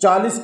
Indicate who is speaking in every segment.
Speaker 1: 40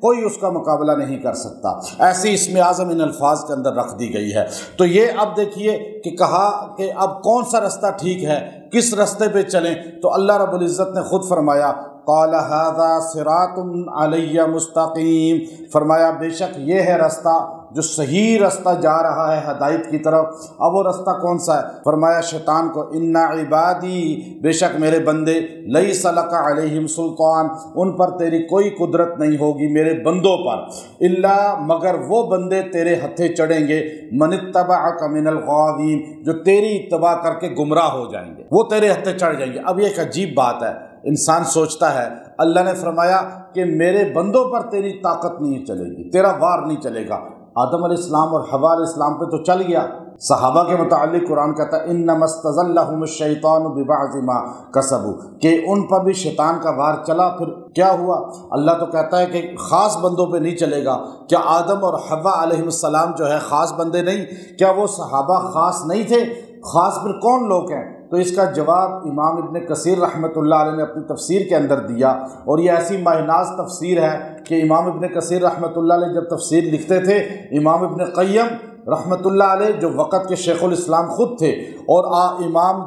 Speaker 1: کوئی اس کا مقابلہ نہیں کر سکتا۔ ایسی اسم اعظم ان الفاظ کے اندر رکھ دی گئی ہے۔ تو یہ اب دیکھیے کہ کہا کہ اب کون سا رستہ ٹھیک ہے، کس رستے پہ چلیں، تو اللہ رب العزت نے خود فرمایا قال ھذا صراط علی مستقیم، فرمایا بے شک یہ ہے رستہ جو صحیح رستہ جا رہا ہے ہدایت کی طرف۔ اب وہ رستہ کون سا ہے؟ فرمایا شیطان کو ان عبادی، بے شک میرے بندے، لیس لک علیہم سلطان، ان پر تیری کوئی قدرت نہیں ہوگی میرے بندوں پر، الا مگر وہ بندے تیرے ہتھے چڑھیں گے، من اتبعک من الغاوین، جو تیری اتباع کر کے گمراہ ہو جائیں گے، وہ تیرے ہتھے چڑھ جائیں گے۔ اب یہ ایک عجیب بات ہے، انسان سوچتا ہے اللہ نے فرمایا کہ میرے بندوں پر تیری طاقت نہیں چلے گی، تیرا وار نہیں چلے گا۔ آدم علیہ السلام اور حوا علیہ السلام پہ تو چل گیا۔ صحابہ کے متعلق قرآن کہتا ہے انما استزلهم الشیطان ببعض ما کسبوا، کہ ان پر بھی شیطان کا وار چلا۔ پھر کیا ہوا؟ اللہ تو کہتا ہے کہ خاص بندوں پہ نہیں چلے گا۔ کیا آدم اور حوا علیہ السلام جو ہے خاص بندے نہیں؟ کیا وہ صحابہ خاص نہیں تھے؟ خاص پھر کون لوگ ہیں؟ تو اس کا جواب امام ابن کثیر رحمۃ اللہ علیہ نے اپنی تفسیر کے اندر دیا، اور یہ ایسی ماہ ناز تفسیر ہے کہ امام ابن کثیر رحمۃ اللہ علیہ جب تفسیر لکھتے تھے، امام ابن قیم رحمۃ اللہ علیہ جو وقت کے شیخ الاسلام خود تھے، اور امام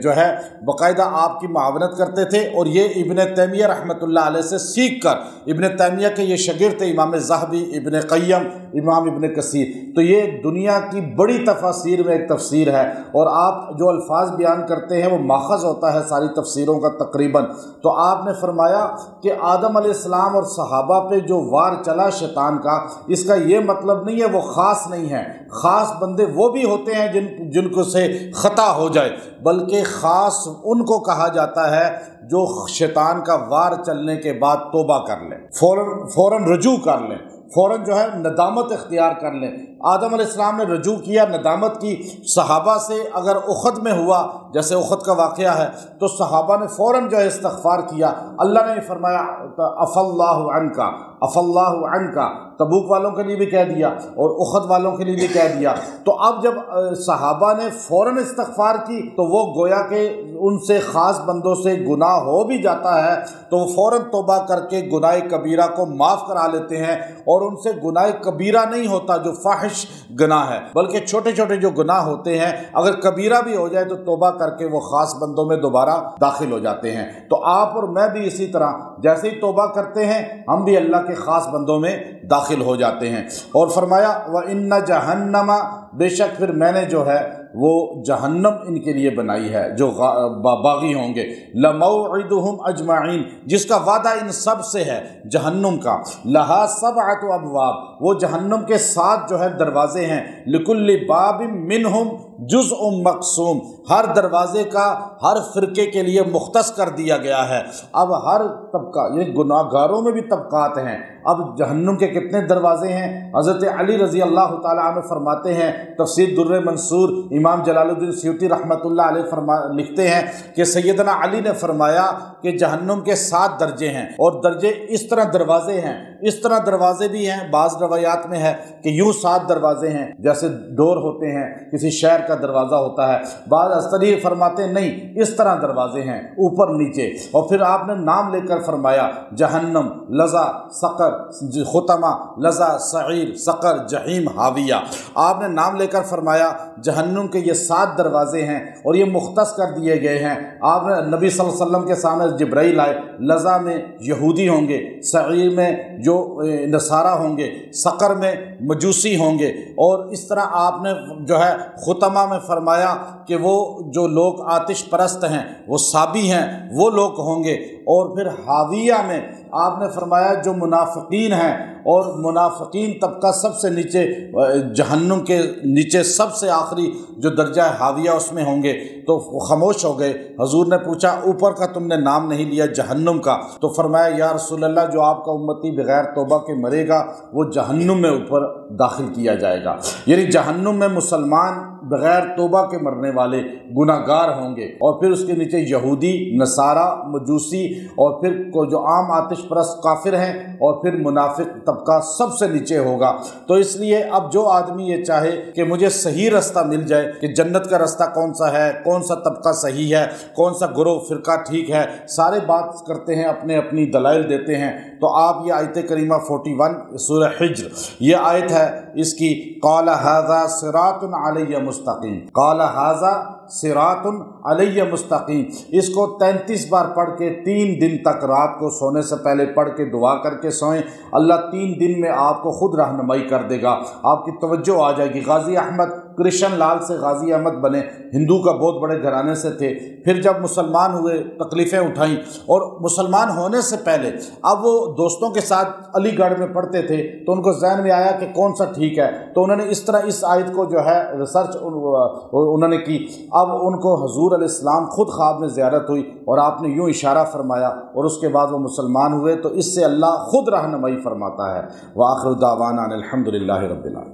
Speaker 1: جو ہے باقاعدہ آپ کی معاونت کرتے تھے، اور یہ ابن تیمیہ رحمۃ اللہ علیہ سے سیکھ کر، ابن تیمیہ کے یہ شاگرد تھے امام ذہبی، ابن قیم، امام ابن کثیر۔ تو یہ دنیا کی بڑی تفاسیر میں ایک تفسیر ہے، اور آپ جو الفاظ بیان کرتے ہیں وہ ماخذ ہوتا ہے ساری تفسیروں کا تقریباً۔ تو آپ نے فرمایا کہ آدم علیہ السلام اور صحابہ پہ جو وار چلا شیطان کا، اس کا یہ مطلب نہیں ہے وہ خاص نہیں ہے۔ خاص بندے وہ بھی ہوتے ہیں جن کو سے خطا ہو جائے، بلکہ خاص ان کو کہا جاتا ہے جو شیطان کا وار چلنے کے بعد توبہ کر لیں، فوراً رجوع کر لیں، فوراً جو ہے ندامت اختیار کر لیں۔ آدم علیہ السلام نے رجوع کیا، ندامت کی۔ صحابہ سے اگر احد میں ہوا، جیسے احد کا واقعہ ہے، تو صحابہ نے فوراً جو ہے استغفار کیا۔ اللہ نے فرمایا عف اللہ عنک، عف اللہ عنک، تبوک والوں کے لیے بھی کہہ دیا اور احد والوں کے لیے بھی کہہ دیا۔ تو اب جب صحابہ نے فوراً استغفار کی تو وہ گویا کہ ان سے خاص بندوں سے گناہ ہو بھی جاتا ہے تو وہ فوراً توبہ کر کے گناہ کبیرہ کو معاف کرا لیتے ہیں، اور ان سے گناہ کبیرہ نہیں ہوتا جو فاحش گناہ ہے، بلکہ چھوٹے چھوٹے جو گناہ ہوتے ہیں اگر کبیرہ بھی ہو جائے تو توبہ کر کے وہ خاص بندوں میں دوبارہ داخل ہو جاتے ہیں۔ تو آپ اور میں بھی اسی طرح جیسے ہی توبہ کرتے ہیں ہم بھی اللہ کے خاص بندوں میں داخل ہو جاتے ہیں۔ اور فرمایا وَإِنَّ جَهَنَّمَ، بے شک پھر میں نے جو ہے وہ جہنم ان کے لیے بنائی ہے جو باغی ہوں گے، لَمَوْعِدُهُمْ أَجْمَعِينَ، جس کا وعدہ ان سب سے ہے جہنم کا، لَهَا سَبْعَةُ أَبْوَابٍ، وہ جہنم کے 7 جو ہے دروازے ہیں، لِكُلِّ بَابٍ مِّنْهُمْ جزء مقسوم، ہر دروازے کا ہر فرقے کے لیے مختص کر دیا گیا ہے۔ اب ہر طبقہ، یہ گناہ گاروں میں بھی طبقات ہیں۔ اب جہنم کے کتنے دروازے ہیں؟ حضرت علی رضی اللہ تعالیٰ عنہ فرماتے ہیں، تفسیر در منصور امام جلال الدین سیوطی رحمۃ اللہ علیہ لکھتے ہیں کہ سیدنا علی نے فرمایا کہ جہنم کے 7 درجے ہیں، اور درجے اس طرح دروازے ہیں، اس طرح دروازے بھی ہیں۔ بعض روایات میں ہے کہ یوں 7 دروازے ہیں جیسے ڈور ہوتے ہیں، کسی شہر کا دروازہ ہوتا ہے۔ بعض استری فرماتے ہیں نہیں، اس طرح دروازے ہیں اوپر نیچے۔ اور پھر آپ نے نام لے کر فرمایا جہنم، لظا، سقر، ختمہ، لظا، سعیر، سقر، جہیم، حاویہ۔ آپ نے نام لے کر فرمایا جہنم کے یہ 7 دروازے ہیں اور یہ مختص کر دیے گئے ہیں۔ آپ نے نبی صلی اللہ علیہ وسلم کے سامنے جبرائیل آئے، لظا میں یہودی ہوں گے، سعیر میں جو نصارہ ہوں گے، سقر میں مجوسی ہوں گے، اور اس طرح آپ نے جو ہے ختمہ میں فرمایا کہ وہ جو لوگ آتش پرست ہیں، وہ صابی ہیں، وہ لوگ ہوں گے، اور پھر حاویہ میں آپ نے فرمایا جو منافقین ہیں، اور منافقین طبقہ سب سے نیچے، جہنم کے نیچے سب سے آخری جو درجہ ہے حاویہ، اس میں ہوں گے۔ تو خاموش ہو گئے۔ حضور نے پوچھا اوپر کا تم نے نام نہیں لیا جہنم کا؟ تو فرمایا یا رسول اللہ، جو آپ کا امتی بغیر توبہ کے مرے گا وہ جہنم میں اوپر داخل کیا جائے گا، یعنی جہنم میں مسلمان بغیر توبہ کے مرنے والے گناہ گار ہوں گے، اور پھر اس کے نیچے یہودی، نصارہ، مجوسی، اور پھر جو عام آتش پرست کافر ہیں، اور پھر منافق طبقہ سب سے نیچے ہوگا۔ تو اس لیے اب جو آدمی یہ چاہے کہ مجھے صحیح رستہ مل جائے کہ جنت کا رستہ کون سا ہے، کون سا طبقہ صحیح ہے، کون سا گروہ فرقہ ٹھیک ہے، سارے بات کرتے ہیں، اپنے اپنی دلائل دیتے ہیں۔ تو آپ یہ آیت کریمہ 41 سورہ حجر یہ آیت ہے اس کی، قال ھذا صراط علی مستقیم، قال ھذا صراط علی مستقیم، اس کو 33 بار پڑھ کے 3 دن تک رات کو سونے سے پہلے پڑھ کے دعا کر کے سوئیں، اللہ 3 دن میں آپ کو خود رہنمائی کر دے گا، آپ کی توجہ آ جائے گی۔ غازی احمد کرشن لال سے غازی احمد بنے، ہندو کا بہت بڑے گھرانے سے تھے، پھر جب مسلمان ہوئے تکلیفیں اٹھائیں، اور مسلمان ہونے سے پہلے اب وہ دوستوں کے ساتھ علی گڑھ میں پڑھتے تھے تو ان کو ذہن میں آیا کہ کون سا ٹھیک ہے، تو انہوں نے اس طرح اس آیت کو جو ہے ریسرچ انہوں نے کی۔ اب ان کو حضور علیہ السلام خود خواب میں زیارت ہوئی اور آپ نے یوں اشارہ فرمایا، اور اس کے بعد وہ مسلمان ہوئے۔ تو اس سے اللہ خود رہنمائی فرماتا ہے۔ وآخر دعوانا ان الحمد للہ رب العالمین۔